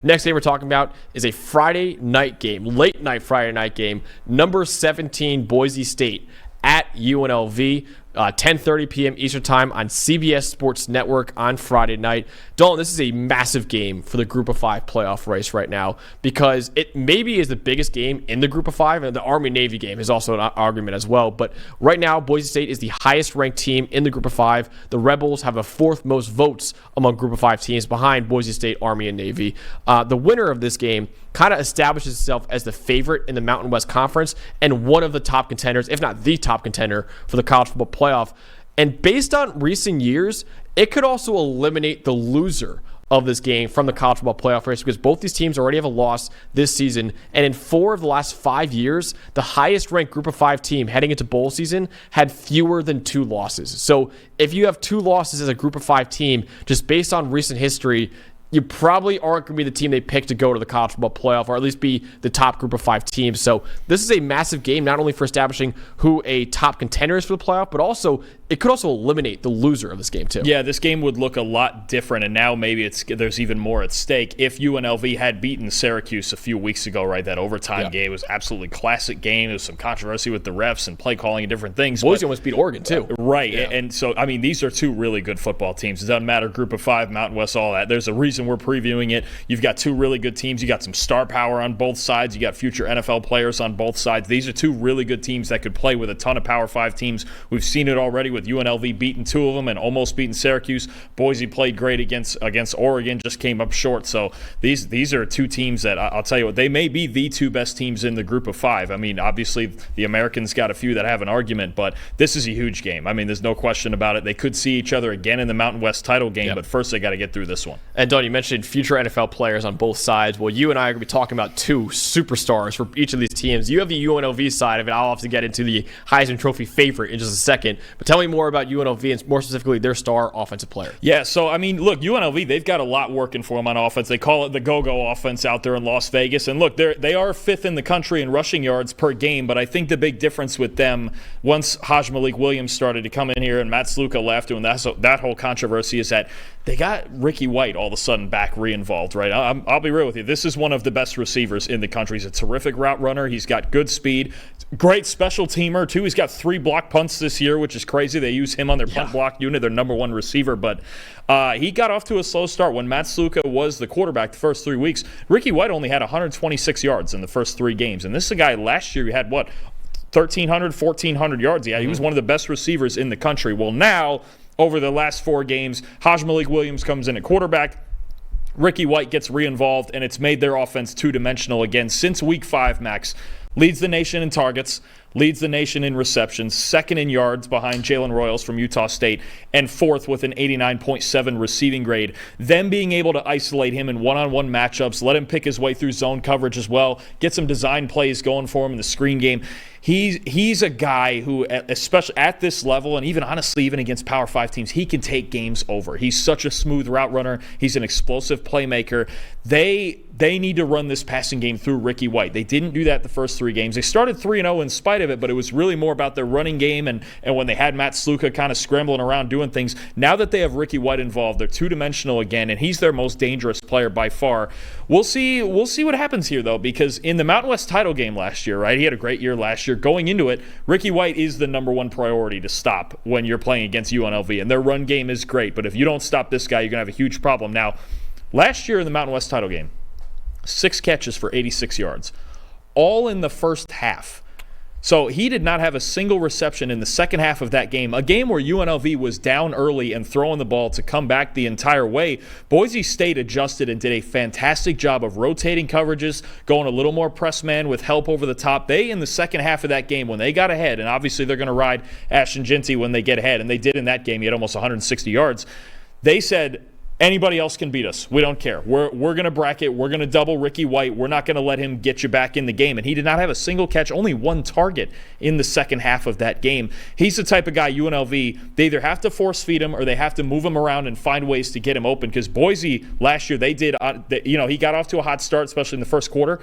Next game we're talking about is a Friday night game, late night Friday night game, number 17 Boise State at UNLV. 10:30 p.m. Eastern Time on CBS Sports Network on Friday night. Dalton, this is a massive game for the Group of 5 playoff race right now because it maybe is the biggest game in the Group of 5, and the Army-Navy game is also an argument as well. But right now, Boise State is the highest-ranked team in the Group of 5. The Rebels have the 4th most votes among Group of 5 teams behind Boise State, Army, and Navy. The winner of this game kind of establishes itself as the favorite in the Mountain West Conference and one of the top contenders, if not the top contender, for the college football playoff. And based on recent years, it could also eliminate the loser of this game from the college football playoff race because both these teams already have a loss this season. And in 4 of the last 5 years, the highest ranked Group of 5 team heading into bowl season had fewer than 2 losses. So if you have 2 losses as a Group of 5 team, just based on recent history, you probably aren't going to be the team they pick to go to the college football playoff, or at least be the top Group of 5 teams. So this is a massive game, not only for establishing who a top contender is for the playoff, but also it could also eliminate the loser of this game too. Yeah, this game would look a lot different, and now maybe there's even more at stake. If UNLV had beaten Syracuse a few weeks ago, right, that overtime game was absolutely classic game. There was some controversy with the refs and play calling and different things. Boise almost beat Oregon too. Right, yeah. And so, I mean, these are 2 really good football teams. It doesn't matter, Group of 5, Mountain West, all that. There's a reason we're previewing it. You've got 2 really good teams. You got some star power on both sides. You got future NFL players on both sides. These are 2 really good teams that could play with a ton of Power 5 teams. We've seen it already with UNLV beating 2 of them and almost beating Syracuse. Boise played great against Oregon, just came up short. So these are 2 teams that I'll tell you what, they may be the 2 best teams in the Group of 5. I mean, obviously the Americans got a few that have an argument, but this is a huge game. I mean, there's no question about it. They could see each other again in the Mountain West title game, but first they got to get through this one. And Don, you mentioned future NFL players on both sides. Well, you and I are going to be talking about 2 superstars for each of these teams. You have the UNLV side of it. I'll have to get into the Heisman Trophy favorite in just a second. But tell me more about UNLV and more specifically their star offensive player. Yeah, so, I mean, look, UNLV, they've got a lot working for them on offense. They call it the go-go offense out there in Las Vegas. And look, they are 5th in the country in rushing yards per game, but I think the big difference with them, once Malik Williams started to come in here and Matt Sluka left, and that whole controversy, is that they got Ricky White all of a sudden back re-involved, right? I'll be real with you. This is one of the best receivers in the country. He's a terrific route runner. He's got good speed. Great special teamer, too. He's got 3 block punts this year, which is crazy. They use him on their punt block unit, their number 1 receiver. But he got off to a slow start. When Matt Sluka was the quarterback the first 3 weeks, Ricky White only had 126 yards in the first 3 games. And this is a guy last year who had, 1,300, 1,400 yards. Yeah, he was one of the best receivers in the country. Well, now, over the last 4 games, Malik Williams comes in at quarterback. Ricky White gets re-involved, and it's made their offense 2-dimensional again since week 5, Max. Leads the nation in targets, leads the nation in receptions, 2nd in yards behind Jalen Royals from Utah State, and 4th with an 89.7 receiving grade. Them being able to isolate him in one-on-one matchups, let him pick his way through zone coverage as well, get some design plays going for him in the screen game. He's a guy who, especially at this level, and even honestly, even against Power 5 teams, he can take games over. He's such a smooth route runner. He's an explosive playmaker. They need to run this passing game through Ricky White. They didn't do that the first 3 games. They started 3-0 in spite of it, but it was really more about their running game and when they had Matt Sluka kind of scrambling around doing things. Now that they have Ricky White involved, they're 2-dimensional again, and he's their most dangerous player by far. We'll see what happens here, though, because in the Mountain West title game last year, right, he had a great year last year. Going into it, Ricky White is the number 1 priority to stop when you're playing against UNLV, and their run game is great, but if you don't stop this guy, you're going to have a huge problem. Now, last year in the Mountain West title game, 6 catches for 86 yards, all in the first half. So he did not have a single reception in the second half of that game, a game where UNLV was down early and throwing the ball to come back the entire way. Boise State adjusted and did a fantastic job of rotating coverages, going a little more press man with help over the top. They, in the second half of that game, when they got ahead, and obviously they're going to ride Ashton Ginty when they get ahead, and they did in that game. He had almost 160 yards. They said, anybody else can beat us. We don't care. We're going to bracket. We're going to double Ricky White. We're not going to let him get you back in the game. And he did not have a single catch, only 1 target in the second half of that game. He's the type of guy, UNLV, they either have to force feed him or they have to move him around and find ways to get him open. Because Boise, last year, they did, he got off to a hot start, especially in the first quarter.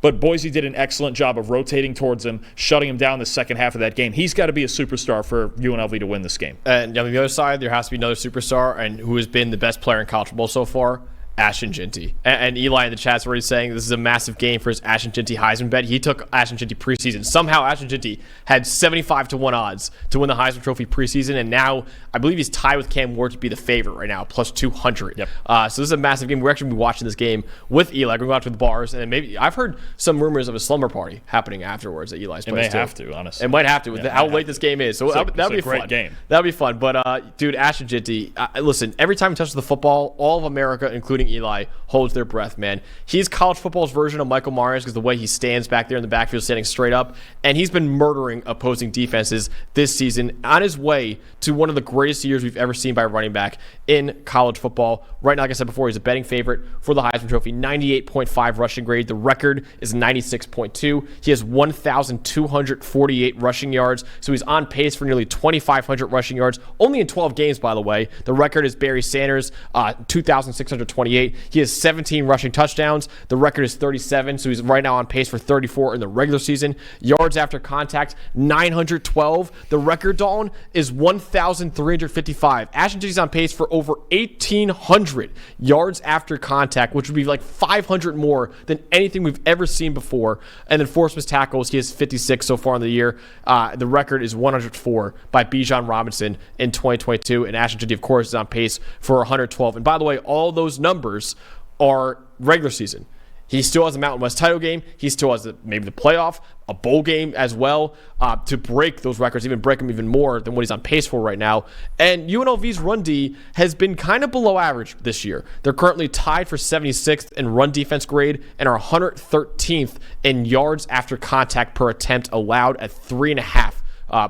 But Boise did an excellent job of rotating towards him, shutting him down the second half of that game. He's got to be a superstar for UNLV to win this game. And on the other side, there has to be another superstar, and who has been the best player in college football so far, Ashton Ginty. And Eli in the chat's already saying this is a massive game for his Ashton Ginty Heisman bet. He took Ashton Ginty preseason. Somehow Ashton Ginty had 75-1 odds to win the Heisman Trophy preseason, and now I believe he's tied with Cam Ward to be the favorite right now, plus 200. Yep. So this is a massive game. We're actually going to be watching this game with Eli. We're going to go out to the bars, and maybe I've heard some rumors of a slumber party happening afterwards at Eli's place. It may have to, honestly. It might have to with how late this game is. So that'll be a great fun game. That'll be fun. But dude, Ashton Ginty, listen, every time he touches the football, all of America, including Eli, holds their breath, man. He's college football's version of Michael Myers because the way he stands back there in the backfield, standing straight up, and he's been murdering opposing defenses this season on his way to one of the greatest years we've ever seen by a running back in college football. Right now, like I said before, he's a betting favorite for the Heisman Trophy, 98.5 rushing grade. The record is 96.2. He has 1,248 rushing yards, so he's on pace for nearly 2,500 rushing yards, only in 12 games, by the way. The record is Barry Sanders, 2,628. He has 17 rushing touchdowns. The record is 37, so he's right now on pace for 34 in the regular season. Yards after contact, 912. The record, Dalton, is 1,355. Ashton Ginty's on pace for over 1,800 yards after contact, which would be like 500 more than anything we've ever seen before. And then forced missed tackles, he has 56 so far in the year. The record is 104 by Bijan Robinson in 2022. And Ashton Ginty, of course, is on pace for 112. And by the way, all those numbers are regular season. He still has a Mountain West title game. He still has maybe the playoff, a bowl game as well, to break those records, even break them even more than what he's on pace for right now. And UNLV's run D has been kind of below average this year. They're currently tied for 76th in run defense grade and are 113th in yards after contact per attempt allowed at 3.5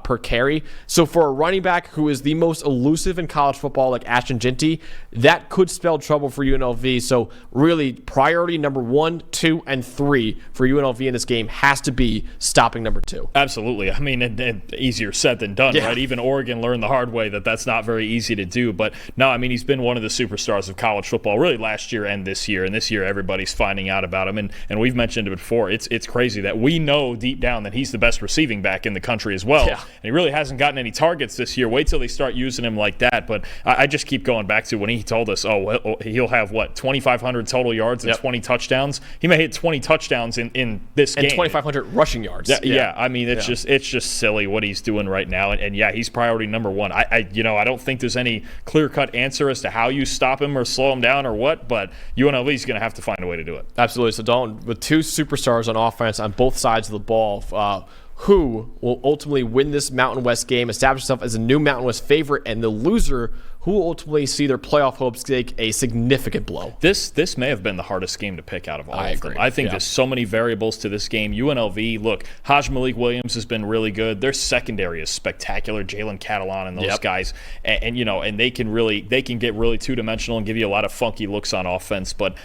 per carry. So for a running back who is the most elusive in college football like Ashton Ginty, that could spell trouble for UNLV. So really, priority number 1, 2, and 3 for UNLV in this game has to be stopping number 2. Absolutely. I mean, easier said than done, right? Even Oregon learned the hard way that that's not very easy to do. But no, I mean, he's been one of the superstars of college football really last year and this year. And this year, everybody's finding out about him. And we've mentioned it before. It's crazy that we know deep down that he's the best receiving back in the country as well. Yeah. And he really hasn't gotten any targets this year. Wait till they start using him like that. But I just keep going back to when he told us, he'll have, 2,500 total yards and 20 touchdowns. He may hit 20 touchdowns in this game. And 2,500 rushing yards. Yeah. I mean, it's just silly what he's doing right now. And yeah, he's priority number 1. I don't think there's any clear-cut answer as to how you stop him or slow him down or what, but UNLV is going to have to find a way to do it. Absolutely. So Dalton, with 2 superstars on offense on both sides of the ball, who will ultimately win this Mountain West game, establish himself as a new Mountain West favorite, and the loser who will ultimately see their playoff hopes take a significant blow? This may have been the hardest game to pick out of all of them. I think there's so many variables to this game. UNLV, look, Malik Williams has been really good. Their secondary is spectacular. Jalen Catalan and those guys, and they can get really two-dimensional and give you a lot of funky looks on offense. But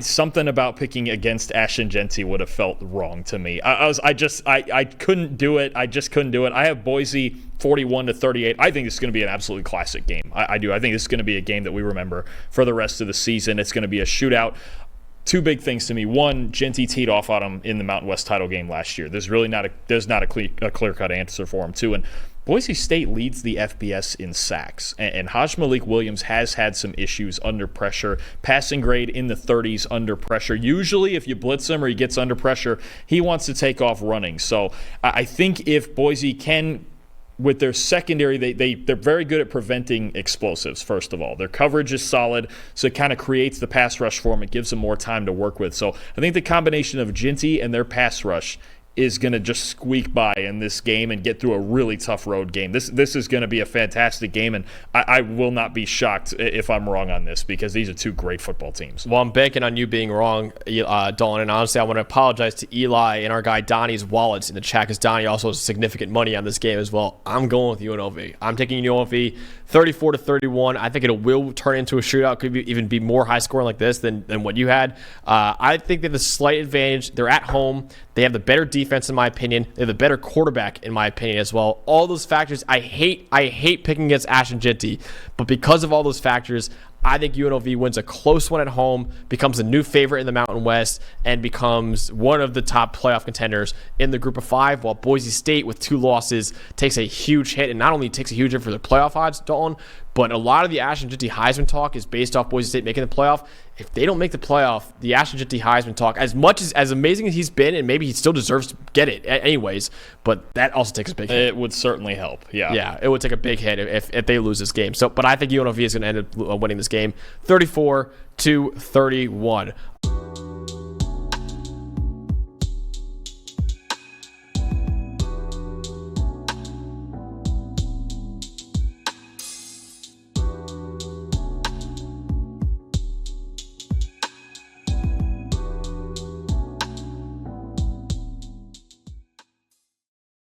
something about picking against Ashton Ginty would have felt wrong to me. I couldn't do it. I just couldn't do it. I have Boise 41-38. I think this is going to be an absolutely classic game. I do. I think this is going to be a game that we remember for the rest of the season. It's going to be a shootout. 2 big things to me. One, Ginty teed off on him in the Mountain West title game last year. There's not a clear-cut answer for him, too. And Boise State leads the FBS in sacks, and Malik Williams has had some issues under pressure. Passing grade in the 30s under pressure. Usually, if you blitz him or he gets under pressure, he wants to take off running. So I think if Boise can, with their secondary, they're very good at preventing explosives, first of all. Their coverage is solid, so it kind of creates the pass rush for them. It gives them more time to work with. So I think the combination of Ginty and their pass rush is going to just squeak by in this game and get through a really tough road game. This is going to be a fantastic game, and I will not be shocked if I'm wrong on this because these are 2 great football teams. Well, I'm banking on you being wrong, Dawn, and honestly, I want to apologize to Eli and our guy Donnie's wallets in the chat because Donnie also has significant money on this game as well. I'm going with UNLV. I'm taking UNLV 34-31. I think it will turn into a shootout. Could even be more high scoring like this than what you had. I think they have a slight advantage. They're at home. They have the better defense, in my opinion. They have the better quarterback, in my opinion, as well. All those factors, I hate picking against Ashton Ginty, but because of all those factors, I think UNLV wins a close one at home, becomes a new favorite in the Mountain West, and becomes one of the top playoff contenders in the group of 5, while Boise State, with 2 losses, takes a huge hit, and not only takes a huge hit for their playoff odds, Dalton, But a lot of the Ashton Jeanty Heisman talk is based off Boise State making the playoff. If they don't make the playoff, the Ashton Jeanty Heisman talk, as amazing as he's been, and maybe he still deserves to get it anyways, but that also takes a big hit. It would certainly help, yeah. Yeah, it would take a big hit if they lose this game. But I think UNLV is going to end up winning this game 34-31.